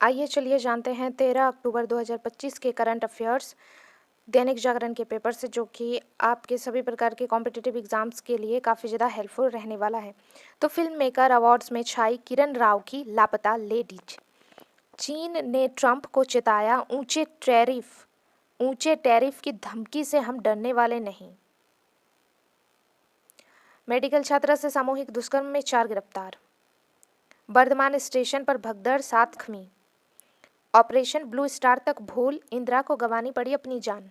आइए चलिए जानते हैं 13 अक्टूबर 2025 के करंट अफेयर्स दैनिक जागरण के पेपर से, जो कि आपके सभी प्रकार के कॉम्पिटिटिव एग्जाम्स के लिए काफ़ी ज़्यादा हेल्पफुल रहने वाला है। तो फिल्म मेकर अवार्ड्स में छाई किरण राव की लापता लेडीज। चीन ने ट्रंप को चिताया, ऊंचे टैरिफ की धमकी से हम डरने वाले नहीं। मेडिकल छात्रा से सामूहिक दुष्कर्म में 4 गिरफ्तार। बर्धमान स्टेशन पर भगदड़ 7 खमी। ऑपरेशन ब्लू स्टार तक भूल, इंदिरा को गंवानी पड़ी अपनी जान।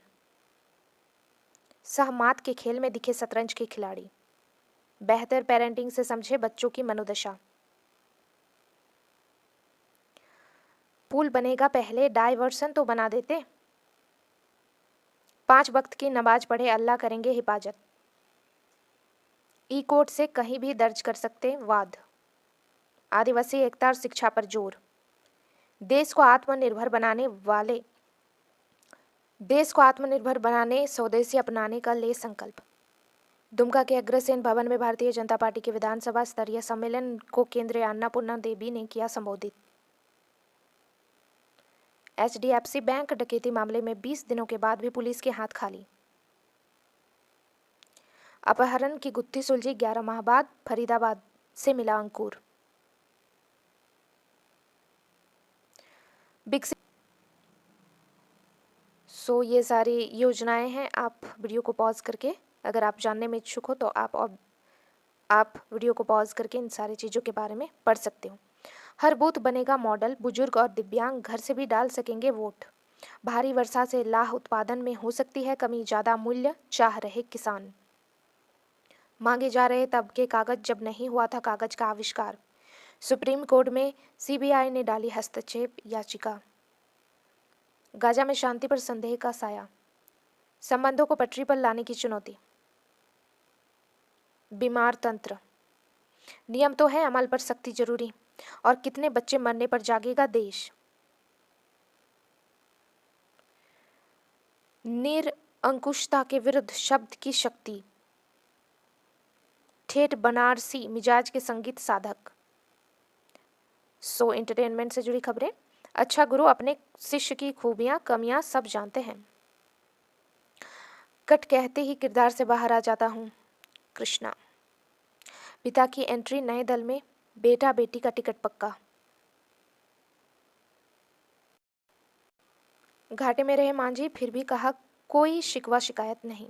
सहमात के खेल में दिखे शतरंज के खिलाड़ी। बेहतर पेरेंटिंग से समझे बच्चों की मनोदशा। पुल बनेगा पहले डायवर्सन तो बना देते। 5 वक्त की नमाज पढ़े अल्लाह करेंगे हिफाजत। ई कोर्ट से कहीं भी दर्ज कर सकते वाद। आदिवासी एकता और शिक्षा पर जोर। देश को आत्मनिर्भर बनाने स्वदेशी अपनाने का ले संकल्प। दुमका के अग्रसेन भवन में भारतीय जनता पार्टी के विधानसभा स्तरीय सम्मेलन को केंद्रीय अन्नपूर्णा देवी ने किया संबोधित। एचडीएफसी बैंक डकैती मामले में 20 दिनों के बाद भी पुलिस के हाथ खाली। अपहरण की गुत्थी सुलझी 11 माह बाद, फरीदाबाद से मिला अंकुर। ये सारी योजनाएं हैं। आप वीडियो को पॉज करके, अगर आप जानने में इच्छुक हो तो आप वीडियो को पॉज करके इन सारी चीज़ों के बारे में पढ़ सकते हो। हर बूथ बनेगा मॉडल, बुजुर्ग और दिव्यांग घर से भी डाल सकेंगे वोट। भारी वर्षा से लाह उत्पादन में हो सकती है कमी, ज़्यादा मूल्य चाह रहे किसान। मांगे जा रहे तब के कागज जब नहीं हुआ था कागज का आविष्कार। सुप्रीम कोर्ट में सीबीआई ने डाली हस्तक्षेप याचिका। गाजा में शांति पर संदेह का साया। संबंधों को पटरी पर लाने की चुनौती। बीमार तंत्र। नियम तो है, अमल पर सख्ती जरूरी। और कितने बच्चे मरने पर जागेगा देश। निरंकुशता के विरुद्ध शब्द की शक्ति। ठेठ बनारसी मिजाज के संगीत साधक। एंटरटेनमेंट से जुड़ी खबरें। अच्छा गुरु अपने शिष्य की खूबियां कमियां सब जानते हैं। कट कहते ही किरदार से बाहर आ जाता हूं, कृष्णा। पिता की एंट्री नए दल में, बेटा बेटी का टिकट पक्का। घाटे में रहे मांझी, फिर भी कहा कोई शिकवा शिकायत नहीं।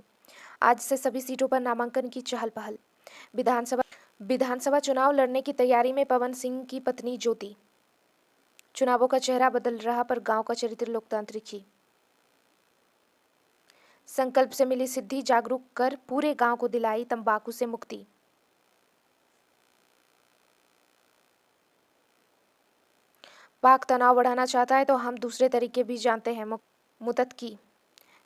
आज से सभी सीटों पर नामांकन की चहल पहल। विधानसभा चुनाव लड़ने की तैयारी में पवन सिंह की पत्नी ज्योति। चुनावों का चेहरा बदल रहा पर गांव का चरित्र लोकतांत्रिक ही। संकल्प से मिली सिद्धि, जागरूक कर पूरे गांव को दिलाई तंबाकू से मुक्ति। पाक तनाव बढ़ाना चाहता है तो हम दूसरे तरीके भी जानते हैं। मुतत्की।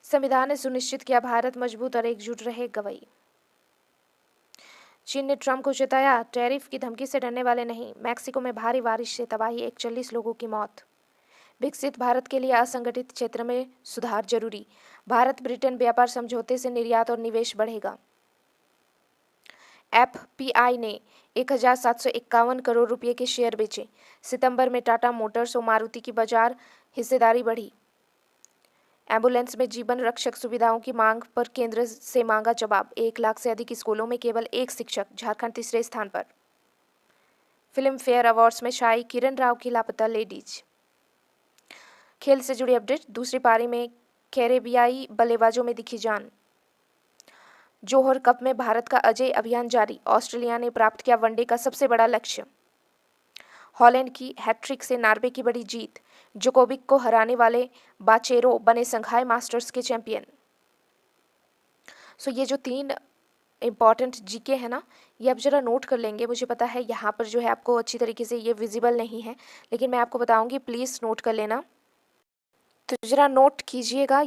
संविधान ने सुनिश्चित किया भारत मजबूत और एकजुट रहे, गवई। चीन ने ट्रंप को चेताया, टैरिफ की धमकी से डरने वाले नहीं। मैक्सिको में भारी बारिश से तबाही, 41 लोगों की मौत। विकसित भारत के लिए असंगठित क्षेत्र में सुधार जरूरी। भारत ब्रिटेन व्यापार समझौते से निर्यात और निवेश बढ़ेगा। एफपीआई ने 1751 करोड़ रुपए के शेयर बेचे। सितंबर में टाटा मोटर्स और मारुति की बाजार हिस्सेदारी बढ़ी। एम्बुलेंस में जीवन रक्षक सुविधाओं की मांग पर केंद्र से मांगा जवाब। 1 लाख से अधिक स्कूलों में केवल 1 शिक्षक, झारखंड तीसरे स्थान पर। फिल्म फेयर अवार्ड्स में छाई किरण राव की लापता लेडीज। खेल से जुड़ी अपडेट। दूसरी पारी में कैरेबियाई बल्लेबाजों में दिखी जान। जोहर कप में भारत का अजय अभियान जारी। ऑस्ट्रेलिया ने प्राप्त किया वनडे का सबसे बड़ा लक्ष्य। हॉलैंड की हैट्रिक से नॉर्वे की बड़ी जीत। जोकोविक को हराने वाले बाचेरो बने संघाई मास्टर्स के चैंपियन। ये जो 3 इम्पॉर्टेंट जीके है ना, ये आप जरा नोट कर लेंगे। मुझे पता है यहाँ पर जो है आपको अच्छी तरीके से ये विजिबल नहीं है, लेकिन मैं आपको बताऊंगी, प्लीज़ नोट कर लेना। तो जरा नोट कीजिएगा।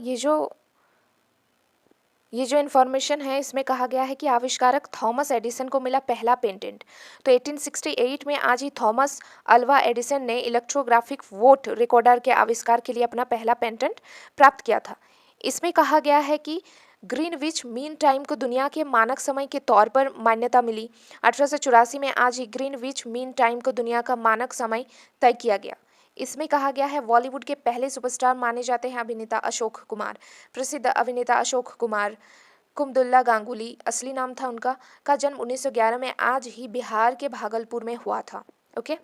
ये जो इन्फॉर्मेशन है, इसमें कहा गया है कि आविष्कारक थॉमस एडिसन को मिला पहला पेटेंट। तो 1868 में आज ही थॉमस अल्वा एडिसन ने इलेक्ट्रोग्राफिक वोट रिकॉर्डर के आविष्कार के लिए अपना पहला पेटेंट प्राप्त किया था। इसमें कहा गया है कि ग्रीनविच मीन टाइम को दुनिया के मानक समय के तौर पर मान्यता मिली। 1884 में आज ही ग्रीनविच मीन टाइम को दुनिया का मानक समय तय किया गया। इसमें कहा गया है बॉलीवुड के पहले सुपरस्टार माने जाते हैं अभिनेता अशोक कुमार। प्रसिद्ध अभिनेता अशोक कुमार कुमदुल्ला गांगुली असली नाम था उनका, का जन्म 1911 में आज ही बिहार के भागलपुर में हुआ था। ओके।